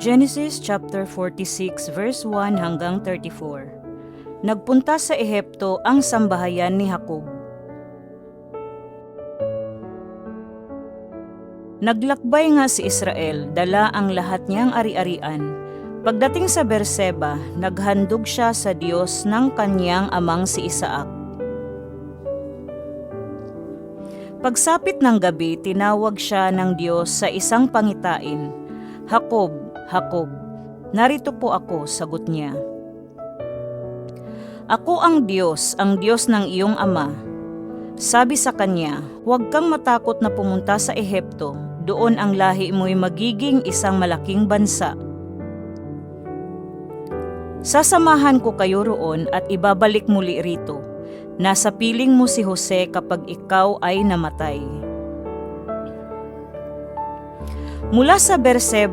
Genesis chapter 46 verse 1 hanggang 34. Nagpunta sa Ehipto ang sambahayan ni Jacob. Naglakbay nga si Israel, dala ang lahat niyang ari-arian. Pagdating sa Berseba, naghandog siya sa Diyos ng kanyang amang si Isaac. Pagsapit ng gabi, tinawag siya ng Diyos sa isang pangitain. Jacob, Jacob, narito po ako, sagot niya. Ako ang Diyos ng iyong ama. Sabi sa kanya, huwag kang matakot na pumunta sa Ehipto, doon ang lahi mo'y magiging isang malaking bansa. Sasamahan ko kayo roon at ibabalik muli rito. Nasa piling mo si Jose kapag ikaw ay namatay. Mula sa Berseba